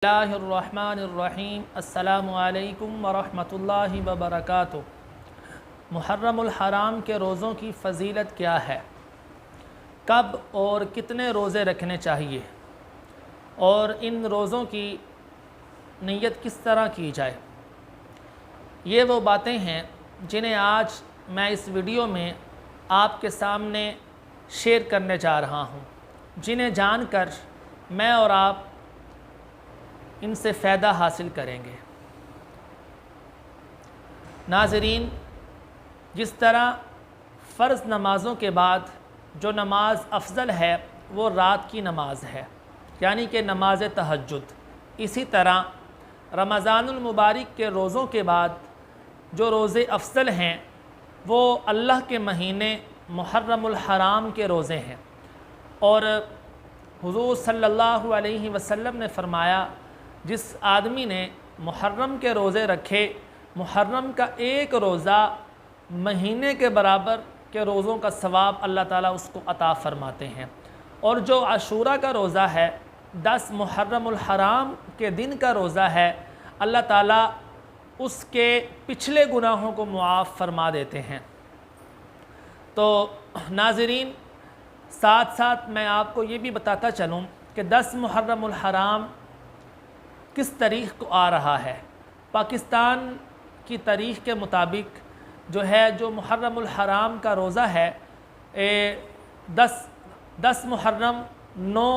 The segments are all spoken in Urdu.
اللہ الرحمن الرحیم السلام علیکم ورحمۃ وبرکاتہ۔ محرم الحرام کے روزوں کی فضیلت کیا ہے؟ کب اور کتنے روزے رکھنے چاہیے اور ان روزوں کی نیت کس طرح کی جائے؟ یہ وہ باتیں ہیں جنہیں آج میں اس ویڈیو میں آپ کے سامنے شیئر کرنے جا رہا ہوں، جنہیں جان کر میں اور آپ ان سے فائدہ حاصل کریں گے۔ ناظرین، جس طرح فرض نمازوں کے بعد جو نماز افضل ہے وہ رات کی نماز ہے، یعنی کہ نماز تہجد، اسی طرح رمضان المبارک کے روزوں کے بعد جو روزے افضل ہیں وہ اللہ کے مہینے محرم الحرام کے روزے ہیں۔ اور حضور صلی اللہ علیہ وسلم نے فرمایا، جس آدمی نے محرم کے روزے رکھے، محرم کا ایک روزہ مہینے کے برابر کے روزوں کا ثواب اللہ تعالیٰ اس کو عطا فرماتے ہیں۔ اور جو عاشوراء کا روزہ ہے، 10 محرم الحرام کے دن کا روزہ ہے، اللہ تعالیٰ اس کے پچھلے گناہوں کو معاف فرما دیتے ہیں۔ تو ناظرین، ساتھ ساتھ میں آپ کو یہ بھی بتاتا چلوں کہ 10 محرم الحرام کس تاریخ کو آ رہا ہے۔ پاکستان کی تاریخ کے مطابق جو محرم الحرام کا روزہ ہے، 10 محرم 9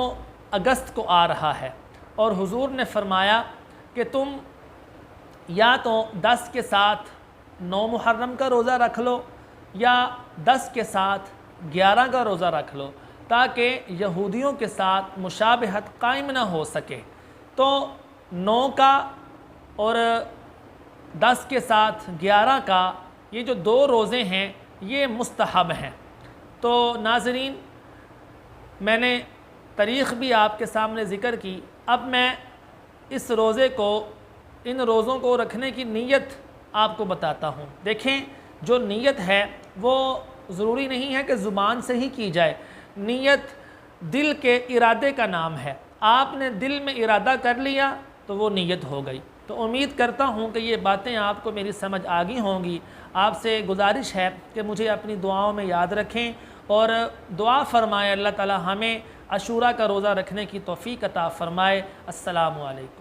اگست کو آ رہا ہے۔ اور حضور نے فرمایا کہ تم یا تو 10 کے ساتھ 9 محرم کا روزہ رکھ لو یا 10 کے ساتھ 11 کا روزہ رکھ لو، تاکہ یہودیوں کے ساتھ مشابہت قائم نہ ہو سکے۔ تو 9 کا اور 10 کے ساتھ 11 کا یہ جو 2 روزے ہیں یہ مستحب ہیں۔ تو ناظرین، میں نے تاریخ بھی آپ کے سامنے ذکر کی، اب میں اس روزے کو، ان روزوں کو رکھنے کی نیت آپ کو بتاتا ہوں۔ دیکھیں، جو نیت ہے وہ ضروری نہیں ہے کہ زبان سے ہی کی جائے، نیت دل کے ارادے کا نام ہے۔ آپ نے دل میں ارادہ کر لیا تو وہ نیت ہو گئی۔ تو امید کرتا ہوں کہ یہ باتیں آپ کو میری سمجھ آ گئی ہوں گی۔ آپ سے گزارش ہے کہ مجھے اپنی دعاؤں میں یاد رکھیں اور دعا فرمائیں اللہ تعالی ہمیں عاشوراء کا روزہ رکھنے کی توفیق عطا فرمائے۔ السلام علیکم۔